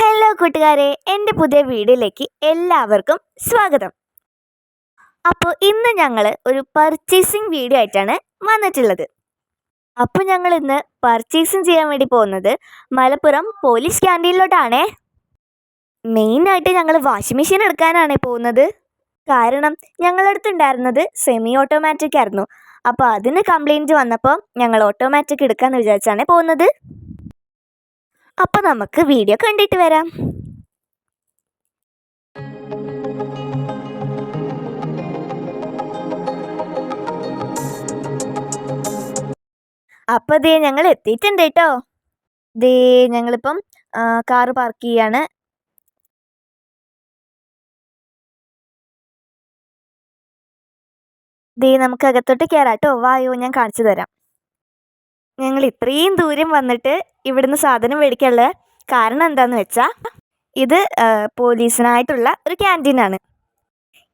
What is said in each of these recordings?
Hello കൂട്ടുകാരെ, എൻ്റെ പുതിയ വീഡിയോയിലേക്ക് എല്ലാവർക്കും സ്വാഗതം. അപ്പോൾ ഇന്ന് ഞങ്ങൾ ഒരു പർച്ചേസിങ് വീഡിയോ ആയിട്ടാണ് വന്നിട്ടുള്ളത്. അപ്പോൾ ഞങ്ങൾ ഇന്ന് പർച്ചേസിങ് ചെയ്യാൻ വേണ്ടി പോകുന്നത് മലപ്പുറം പോലീസ് ക്യാൻറ്റീനിലോട്ടാണേ. മെയിനായിട്ട് ഞങ്ങൾ വാഷിംഗ് മെഷീൻ എടുക്കാനാണ് പോകുന്നത്. കാരണം ഞങ്ങളുടെ അടുത്തുണ്ടായിരുന്നത് സെമി ഓട്ടോമാറ്റിക് ആയിരുന്നു. അപ്പോൾ അതിന് കംപ്ലൈൻറ്റ് വന്നപ്പോൾ ഞങ്ങൾ ഓട്ടോമാറ്റിക് എടുക്കാമെന്ന് വിചാരിച്ചാണ് പോകുന്നത്. അപ്പോൾ നമുക്ക് വീഡിയോ കണ്ടിട്ട് വരാം. അപ്പോൾ ദേ ഞങ്ങൾ എത്തിയിട്ടുണ്ട് കേട്ടോ. ദേ ഞങ്ങളിപ്പം കാറ് പാർക്ക് ചെയ്യാണ്. ദേ നമുക്ക് അകത്തോട്ട് കയറാം കേട്ടോ. വായോ, ഞാൻ കാണിച്ചു തരാം. ഞങ്ങൾ ഇത്രയും ദൂരം വന്നിട്ട് ഇവിടുന്ന് സാധനം മേടിക്കാനുള്ള കാരണം എന്താണെന്ന് വെച്ചാൽ ഇത് പോലീസിനായിട്ടുള്ള ഒരു ക്യാൻറ്റീനാണ്.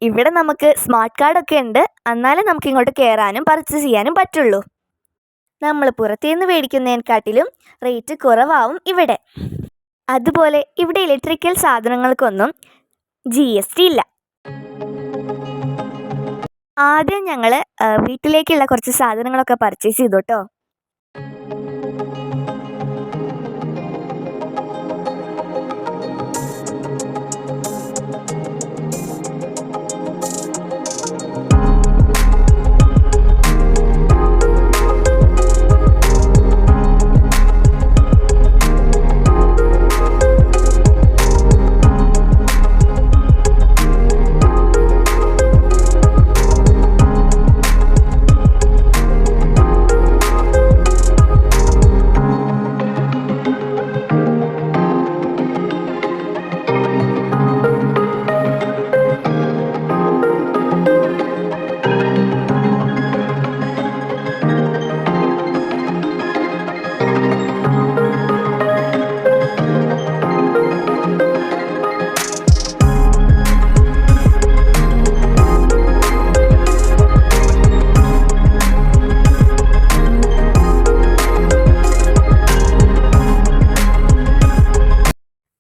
ഇവിടെ നമുക്ക് സ്മാർട്ട് കാർഡൊക്കെ ഉണ്ട്, എന്നാലേ നമുക്ക് ഇങ്ങോട്ട് കയറാനും പർച്ചേസ് ചെയ്യാനും പറ്റുള്ളൂ. നമ്മൾ പുറത്തുനിന്ന് മേടിക്കുന്നതിനെക്കാട്ടിലും റേറ്റ് കുറവാകും ഇവിടെ. അതുപോലെ ഇവിടെ ഇലക്ട്രിക്കൽ സാധനങ്ങൾക്കൊന്നും GST ഇല്ല. ആദ്യം ഞങ്ങൾ വീട്ടിലേക്കുള്ള കുറച്ച് സാധനങ്ങളൊക്കെ പർച്ചേസ് ചെയ്തു കേട്ടോ.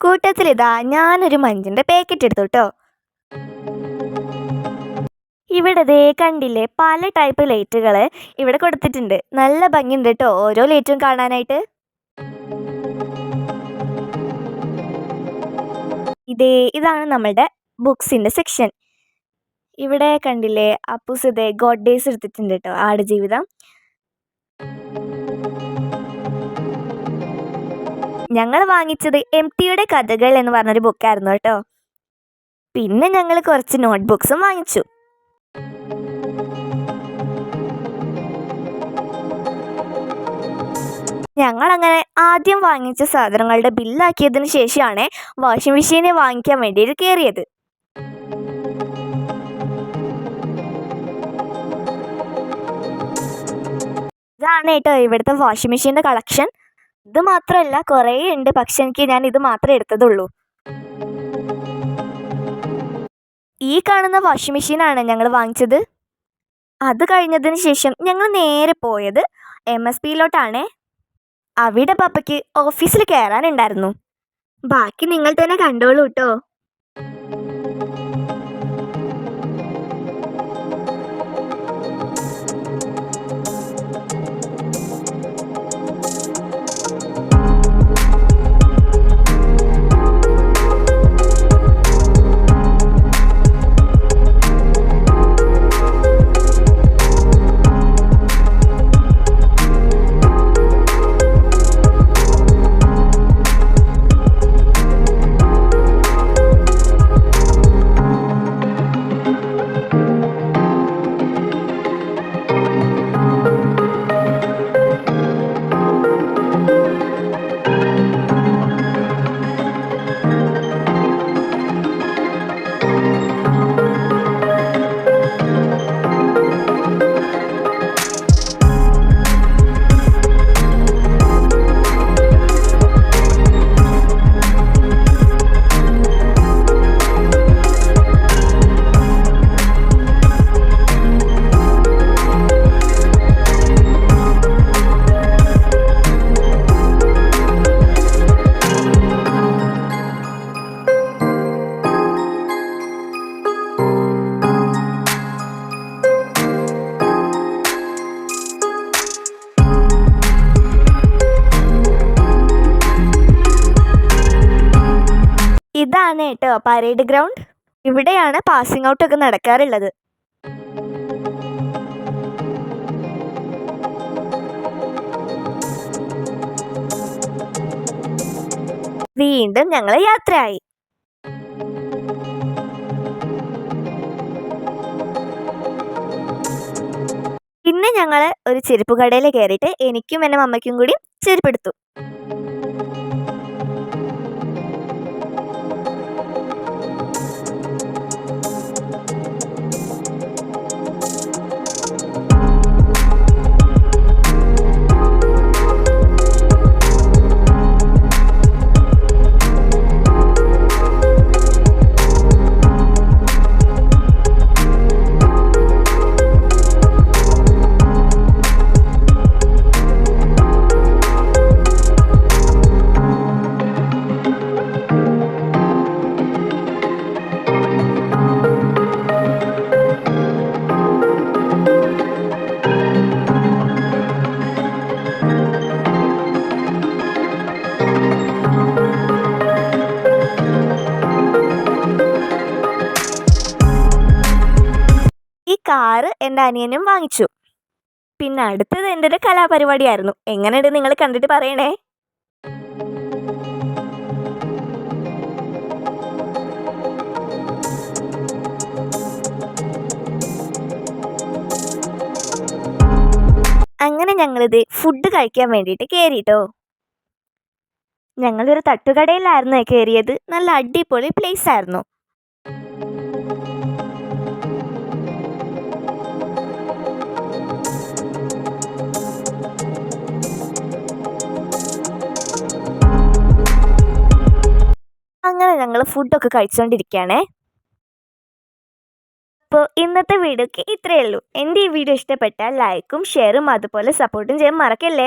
കൂട്ടത്തിലിതാ ഞാനൊരു മഞ്ചിൻ്റെ പാക്കറ്റ് എടുത്തു കേട്ടോ. ഇവിടെ ദേ കണ്ടില്ലേ, പല ടൈപ്പ് ലൈറ്റുകൾ ഇവിടെ കൊടുത്തിട്ടുണ്ട്. നല്ല ഭംഗിയുണ്ട് കേട്ടോ ഓരോ ലൈറ്റും കാണാനായിട്ട്. ഇതാണ് നമ്മളുടെ ബുക്സിൻ്റെ സെക്ഷൻ. ഇവിടെ കണ്ടില്ലേ അപ്പൂസ് ദേ ഗോഡ് ഡേയ്സ് എടുത്തിട്ടുണ്ട് കേട്ടോ, ആടുജീവിതം. ഞങ്ങൾ വാങ്ങിച്ചത് MTയുടെ കഥകൾ എന്ന് പറഞ്ഞൊരു ബുക്കായിരുന്നു കേട്ടോ. പിന്നെ ഞങ്ങൾ കുറച്ച് നോട്ട്ബുക്സും വാങ്ങിച്ചു. ഞങ്ങളങ്ങനെ ആദ്യം വാങ്ങിച്ച സാധനങ്ങളുടെ ബില്ലാക്കിയതിന് ശേഷമാണ് വാഷിംഗ് മെഷീനെ വാങ്ങിക്കാൻ വേണ്ടിയിട്ട് കയറിയത്. ഇതാണ് കേട്ടോ ഇവിടുത്തെ വാഷിംഗ് മെഷീൻ്റെ കളക്ഷൻ. ഇത് മാത്രമല്ല, കുറേ ഉണ്ട്, പക്ഷെ ഞാൻ ഇത് മാത്രമേ എടുത്തതുള്ളൂ. ഈ കാണുന്ന വാഷിംഗ് മെഷീനാണ് ഞങ്ങൾ വാങ്ങിച്ചത്. അത് കഴിഞ്ഞതിന് ശേഷം ഞങ്ങൾ നേരെ പോയത് MSPയിലോട്ടാണ്. അവിടെ പപ്പയ്ക്ക് ഓഫീസിൽ കയറാനുണ്ടായിരുന്നു. ബാക്കി നിങ്ങൾ തന്നെ കണ്ടോളൂ കേട്ടോ. ഇതാണ് കേട്ടോ പരേഡ് ഗ്രൗണ്ട്. ഇവിടെയാണ് പാസിംഗ് ഔട്ട് ഒക്കെ നടക്കാറുള്ളത്. വീണ്ടും ഞങ്ങൾ യാത്രയായി. പിന്നെ ഞങ്ങൾ ഒരു ചെരുപ്പ് കടയിൽ കയറിയിട്ട് എനിക്കും എൻ്റെ അമ്മയ്ക്കും കൂടി ചെരുപ്പെടുത്തു. കാറ് എൻ്റെ അനിയനും വാങ്ങിച്ചു. പിന്നെ അടുത്തത് എൻ്റെ ഒരു കലാപരിപാടിയായിരുന്നു. എങ്ങനെയുണ്ട് നിങ്ങൾ കണ്ടിട്ട് പറയണേ. അങ്ങനെ ഞങ്ങളിത് ഫുഡ് കഴിക്കാൻ വേണ്ടിയിട്ട് കയറിട്ടോ. ഞങ്ങളൊരു തട്ടുകടയിലായിരുന്നു കയറിയത്. നല്ല അടിപൊളി പ്ലേസ് ആയിരുന്നു. അങ്ങനെ ഞങ്ങൾ ഫുഡൊക്കെ കഴിച്ചുകൊണ്ടിരിക്കുകയാണേ. അപ്പോൾ ഇന്നത്തെ വീഡിയോക്ക് ഇത്രയേ ഉള്ളൂ. എൻ്റെ ഈ വീഡിയോ ഇഷ്ടപ്പെട്ടാൽ ലൈക്കും ഷെയറും അതുപോലെ സപ്പോർട്ടും ചെയ്യാൻ മറക്കല്ലേ.